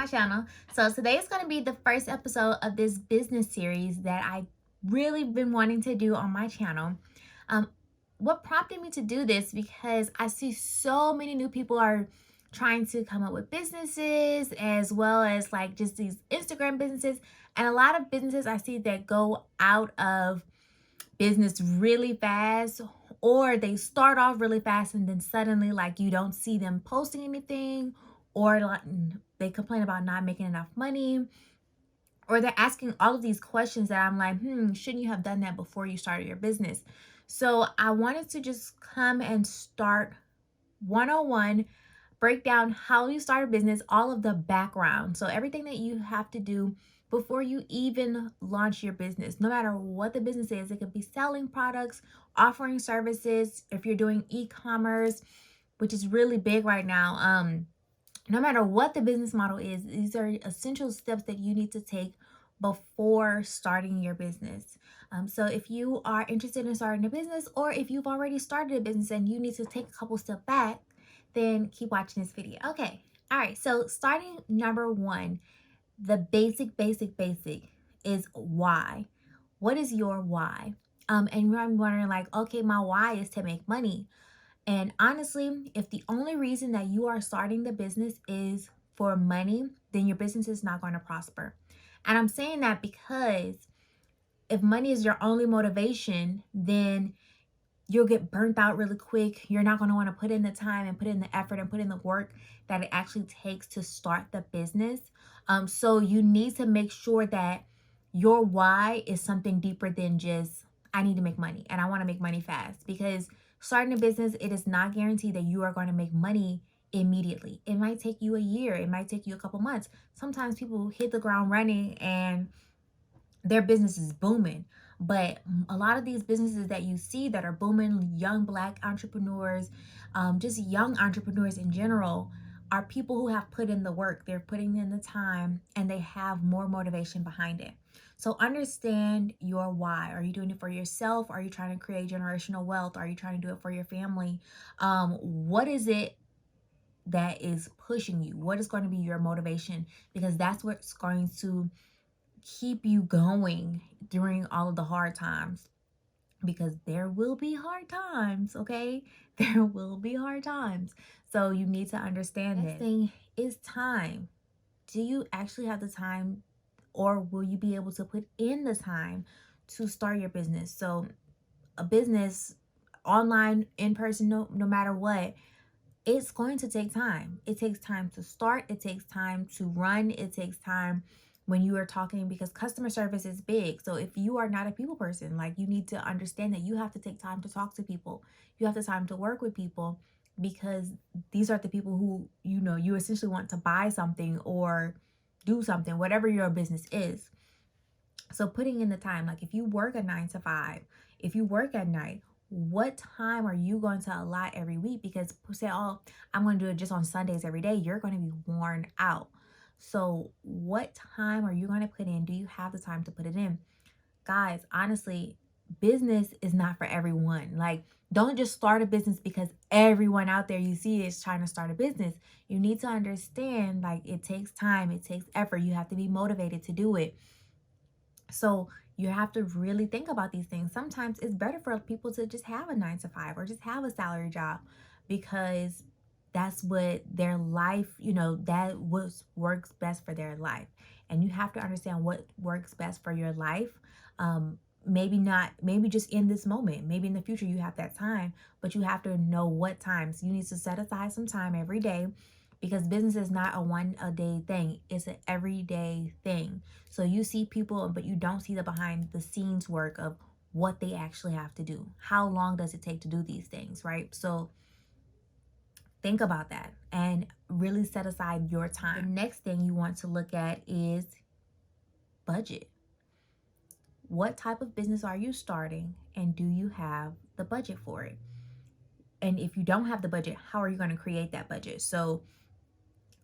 my channel. So today is going to be the first episode of this business series that I really been wanting to do on my channel. Um, what prompted me to do this, because I see so many new people are trying to come up with businesses, as well as like just these Instagram businesses, and a lot of businesses I see that go out of business really fast, or they start off really fast and then suddenly like you don't see them posting anything, or like they complain about not making enough money, or they're asking all of these questions that I'm like, shouldn't you have done that before you started your business? So I wanted to just come and start 101, break down how you start a business, all of the background. So everything that you have to do before you even launch your business, no matter what the business is. It could be selling products, offering services, if you're doing e-commerce, which is really big right now. No matter what the business model is, these are essential steps that you need to take before starting your business. So if you are interested in starting a business, or if you've already started a business and you need to take a couple steps back, then keep watching this video. Okay. All right. So starting number one, the basic is why. What is your why? And I'm wondering like, okay, my why is to make money. And honestly, if the only reason that you are starting the business is for money, then your business is not going to prosper. And I'm saying that because if money is your only motivation, then you'll get burnt out really quick. You're not going to want to put in the time and put in the effort and put in the work that it actually takes to start the business. So you need to make sure that your why is something deeper than just, I need to make money and I want to make money fast. Because starting a business, it is not guaranteed that you are going to make money immediately. It might take you a year. It might take you a couple months. Sometimes people hit the ground running and their business is booming. But a lot of these businesses that you see that are booming, young Black entrepreneurs, just young entrepreneurs in general, are people who have put in the work. They're putting in the time and they have more motivation behind it. So understand your why. Are you doing it for yourself? Are you trying to create generational wealth? Are you trying to do it for your family? What is it that is pushing you? What is going to be your motivation? Because that's what's going to keep you going during all of the hard times, because there will be hard times. Okay, there will be hard times, so you need to understand that. Thing is time. Do you actually have the time, or will you be able to put in the time to start your business? So a business, online, in person, no matter what, it's going to take time. It takes time to start. It takes time to run. It takes time when you are talking, because customer service is big. So if you are not a people person, like, you need to understand that you have to take time to talk to people. You have the time to work with people, because these are the people who, you essentially want to buy something or do something, whatever your business is. So putting in the time, like if you work a 9 to 5, if you work at night, what time are you going to allot every week? Because say, oh, I'm going to do it just on Sundays every day, you're going to be worn out. So what time are you going to put in? Do you have the time to put it in? Guys, honestly, business is not for everyone. Like, don't just start a business because everyone out there you see is trying to start a business. You need to understand, like, it takes time, it takes effort. You have to be motivated to do it. So you have to really think about these things. Sometimes it's better for people to just have a 9 to 5 or just have a salary job, because that's what their life, that works best for their life. And you have to understand what works best for your life. Maybe just in this moment, maybe in the future you have that time, but you have to know what times. You need to set aside some time every day, because business is not a day thing. It's an everyday thing. So you see people, but you don't see the behind the scenes work of what they actually have to do. How long does it take to do these things, right? So think about that and really set aside your time. The next thing you want to look at is budget. What type of business are you starting, and do you have the budget for it? And if you don't have the budget, how are you going to create that budget? So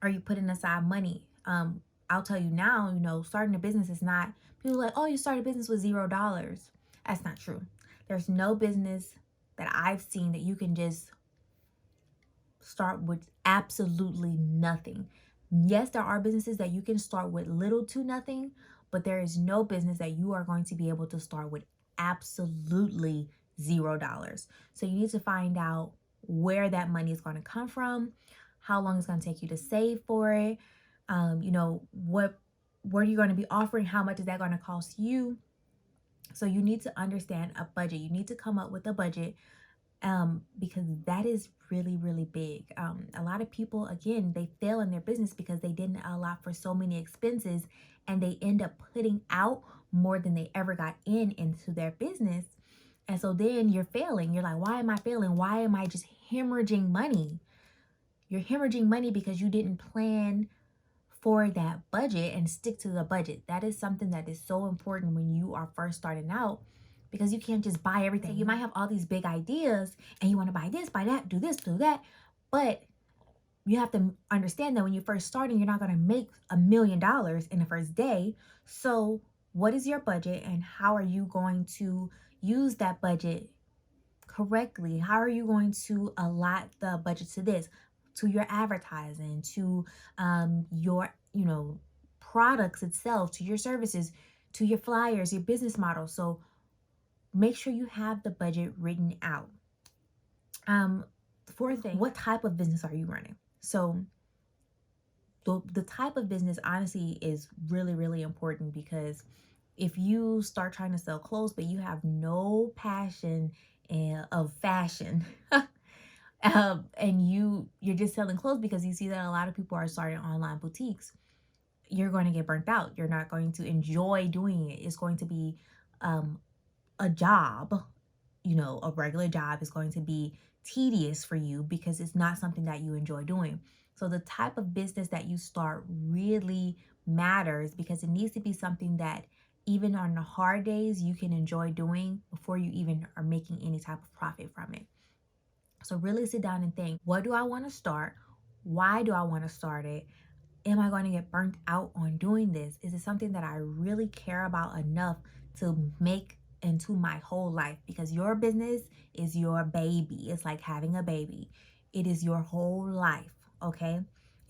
are you putting aside money? I'll tell you now, starting a business is not, people are like, oh, you start a business with $0. That's not true. There's no business that I've seen that you can just start with absolutely nothing. Yes, there are businesses that you can start with little to nothing, but there is no business that you are going to be able to start with absolutely $0. So you need to find out where that money is going to come from, how long it's going to take you to save for it, what are you going to be offering, how much is that going to cost you. So you need to understand a budget. You need to come up with a budget, because that is really, really big. A lot of people, again, they fail in their business because they didn't allow for so many expenses, and they end up putting out more than they ever got into their business. And so then you're failing. You're like, why am I failing? Why am I just hemorrhaging money? You're hemorrhaging money because you didn't plan for that budget and stick to the budget. That is something that is so important when you are first starting out, because you can't just buy everything. You might have all these big ideas and you want to buy this, buy that, do this, do that. But you have to understand that when you're first starting, you're not going to make $1 million in the first day. So what is your budget, and how are you going to use that budget correctly? How are you going to allot the budget to this, to your advertising, to your, products itself, to your services, to your flyers, your business model? So make sure you have the budget written out. Fourth thing, what type of business are you running? So the type of business honestly is really, really important, because if you start trying to sell clothes but you have no passion of fashion, and you're just selling clothes because you see that a lot of people are starting online boutiques, you're going to get burnt out. You're not going to enjoy doing it. It's going to be a job. A regular job is going to be tedious for you because it's not something that you enjoy doing. So the type of business that you start really matters, because it needs to be something that even on the hard days you can enjoy doing before you even are making any type of profit from it. So really sit down and think, what do I want to start? Why do I want to start it? Am I going to get burnt out on doing this? Is it something that I really care about enough to make into my whole life? Because your business is your baby. It's like having a baby. It is your whole life, okay?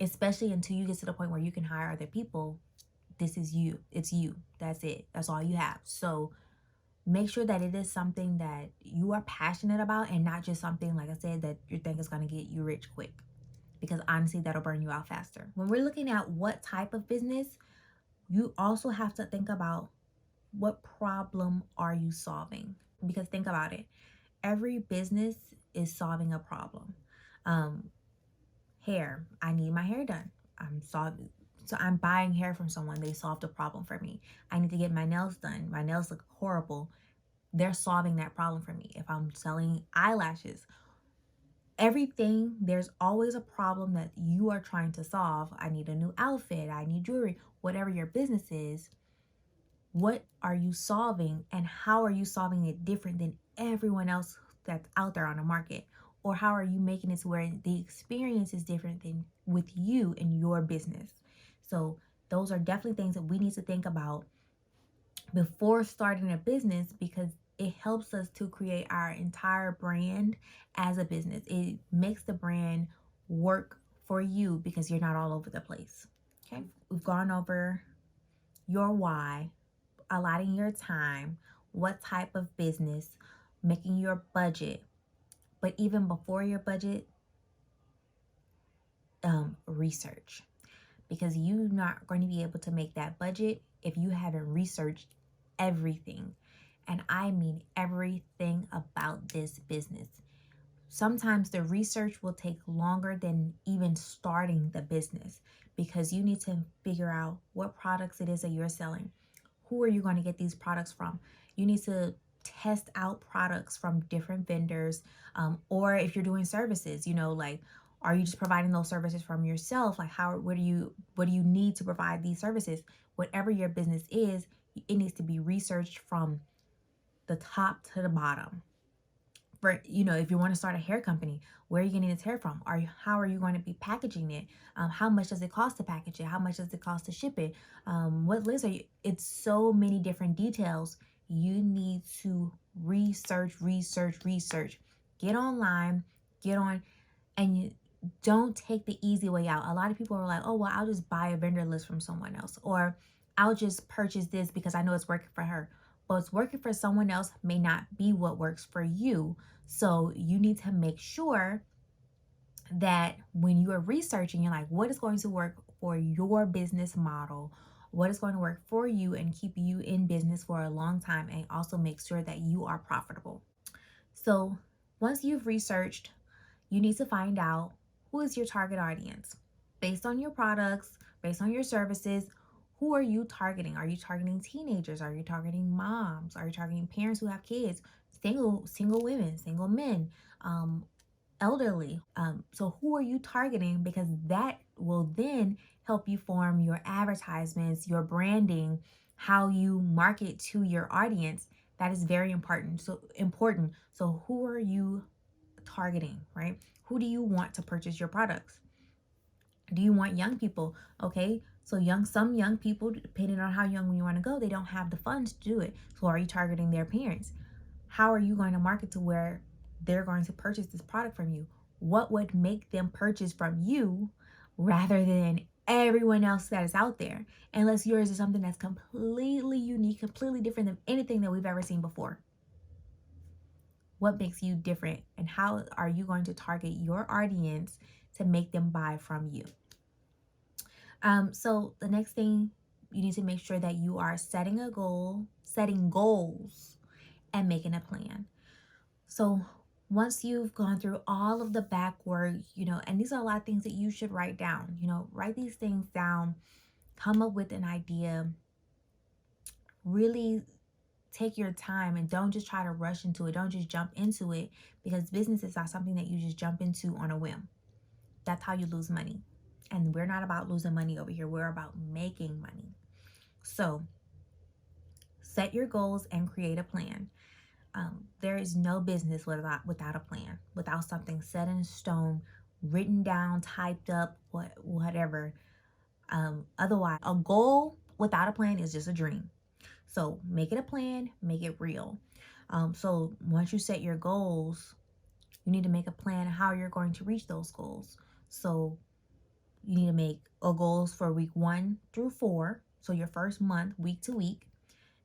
Especially until you get to the point where you can hire other people. This is you. It's you. That's it. That's all you have. So make sure that it is something that you are passionate about, and not just something, like I said, that you think is going to get you rich quick, because honestly, that'll burn you out faster. When we're looking at what type of business, you also have to think about, what problem are you solving? Because think about it. Every business is solving a problem. Hair, I need my hair done. So I'm buying hair from someone. They solved a problem for me. I need to get my nails done. My nails look horrible. They're solving that problem for me. If I'm selling eyelashes, everything, there's always a problem that you are trying to solve. I need a new outfit. I need jewelry. Whatever your business is, what are you solving, and how are you solving it different than everyone else that's out there on the market? Or how are you making it to where the experience is different than with you and your business? So those are definitely things that we need to think about before starting a business, because it helps us to create our entire brand as a business. It makes the brand work for you because you're not all over the place. Okay, we've gone over your why, allotting your time, what type of business, making your budget. But even before your budget, research, because you're not going to be able to make that budget if you haven't researched everything. And I mean everything about this business. Sometimes the research will take longer than even starting the business, because you need to figure out what products it is that you're selling. Who are you going to get these products from? You need to test out products from different vendors, or if you're doing services, like, are you just providing those services from yourself? Like, what do you need to provide these services? Whatever your business is, it needs to be researched from the top to the bottom. For, if you want to start a hair company, where are you getting this hair from? How are you going to be packaging it? How much does it cost to package it? How much does it cost to ship it? What list are you? It's so many different details. You need to research. Get online, get on, and don't take the easy way out. A lot of people are like, oh, well, I'll just buy a vendor list from someone else, or I'll just purchase this because I know it's working for her. But what's working for someone else may not be what works for you. So you need to make sure that when you are researching, you're like, what is going to work for your business model? What is going to work for you and keep you in business for a long time, and also make sure that you are profitable. So once you've researched, you need to find out who is your target audience. Based on your products, based on your services, who are you targeting? Are you targeting teenagers? Are you targeting moms? Are you targeting parents who have kids? Single women, single men, elderly. So who are you targeting? Because that will then help you form your advertisements, your branding, how you market to your audience. That is very important. So who are you targeting, right? Who do you want to purchase your products? Do you want young people? Okay, so some young people, depending on how young you want to go, they don't have the funds to do it. So are you targeting their parents? How are you going to market to where they're going to purchase this product from you? What would make them purchase from you rather than everyone else that is out there? Unless yours is something that's completely unique, completely different than anything that we've ever seen before. What makes you different, and how are you going to target your audience to make them buy from you? So the next thing, you need to make sure that you are setting goals, and making a plan. So once you've gone through all of the back work, and these are a lot of things that you should write down, write these things down, come up with an idea, really take your time, and don't just try to rush into it. Don't just jump into it, because business is not something that you just jump into on a whim. That's how you lose money. And we're not about losing money over here. We're about making money. So set your goals and create a plan. There is no business without a plan, without something set in stone, written down, typed up, whatever. Otherwise, a goal without a plan is just a dream. So make it a plan, make it real. So once you set your goals, you need to make a plan how you're going to reach those goals. So you need to make goals for week 1 through 4. So your first month, week to week,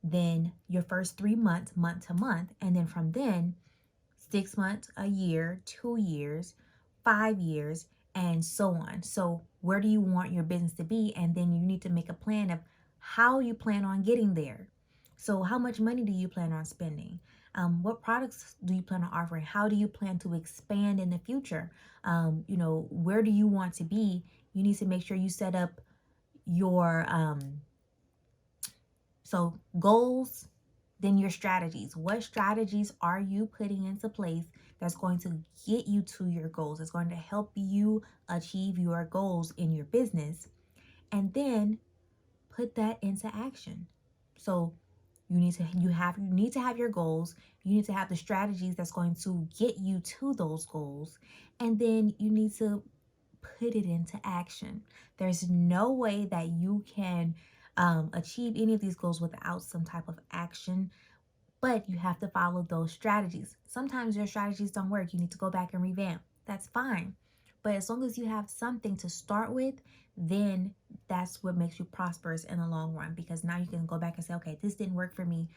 then your first 3 months, month to month, and then from then 6 months, a year, 2 years, 5 years, and so on. So where do you want your business to be? And then you need to make a plan of how you plan on getting there. So how much money do you plan on spending? What products do you plan on offering? How do you plan to expand in the future? Where do you want to be? You need to make sure you set up your so goals, then your strategies. What strategies are you putting into place that's going to get you to your goals? It's going to help you achieve your goals in your business. And then put that into action. So you need to have your goals. You need to have the strategies that's going to get you to those goals. And then you need to put it into action. There's no way that you can achieve any of these goals without some type of action, but you have to follow those strategies. Sometimes your strategies don't work. You need to go back and revamp. That's fine. But as long as you have something to start with, then that's what makes you prosperous in the long run, because now you can go back and say, okay, this didn't work for me,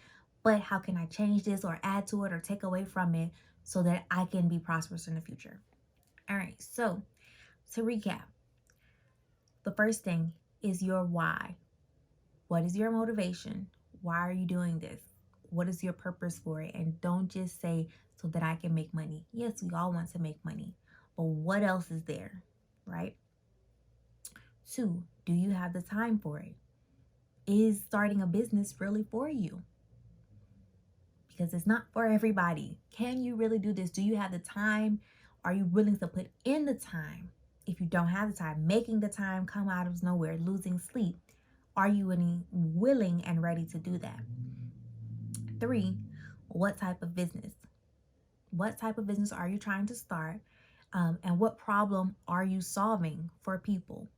but how can I change this or add to it or take away from it so that I can be prosperous in the future? All right, so to recap, the first thing is your why. What is your motivation? Why are you doing this? What is your purpose for it? And don't just say, so that I can make money. Yes, we all want to make money, but what else is there, right? 2, do you have the time for it? Is starting a business really for you? Because it's not for everybody. Can you really do this? Do you have the time? Are you willing to put in the time? If you don't have the time, making the time come out of nowhere, losing sleep. Are you willing and ready to do that? 3, what type of business? What type of business are you trying to start? And what problem are you solving for people?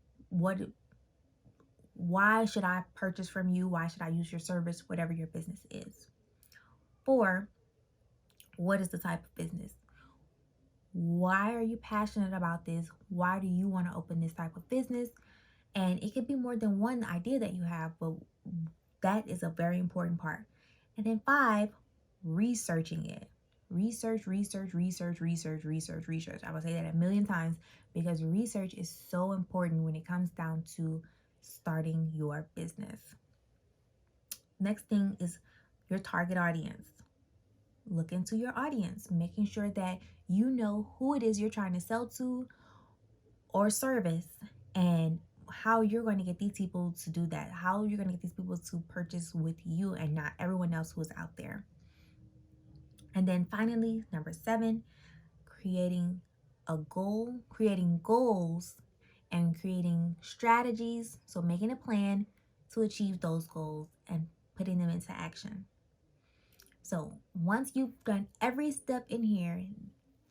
Why should I purchase from you? Why should I use your service? Whatever your business is. 4, what is the type of business? Why are you passionate about this? Why do you want to open this type of business? And it could be more than one idea that you have, but that is a very important part. And then 5, researching it. Research, research, research, research, research, research. I will say that a million times because research is so important when it comes down to starting your business. Next thing is your target audience. Look into your audience, making sure that you know who it is you're trying to sell to or service, and how you're going to get these people to do that, how you're going to get these people to purchase with you and not everyone else who's out there. And then finally, number 7, creating creating goals and creating strategies. So making a plan to achieve those goals and putting them into action. So once you've done every step in here,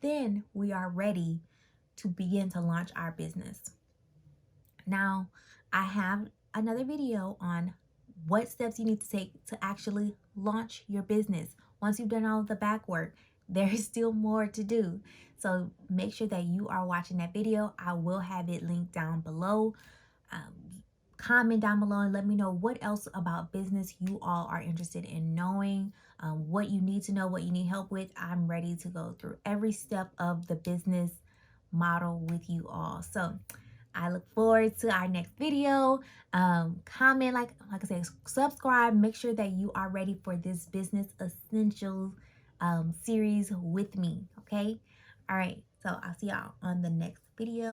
then we are ready to begin to launch our business. Now, I have another video on what steps you need to take to actually launch your business. Once you've done all of the back work, there is still more to do. So make sure that you are watching that video. I will have it linked down below. Comment down below and let me know what else about business you all are interested in knowing, what you need to know, what you need help with. I'm ready to go through every step of the business model with you all. So I look forward to our next video. Comment, like I said, subscribe. Make sure that you are ready for this business essentials series with me. Okay. All right. So I'll see y'all on the next video.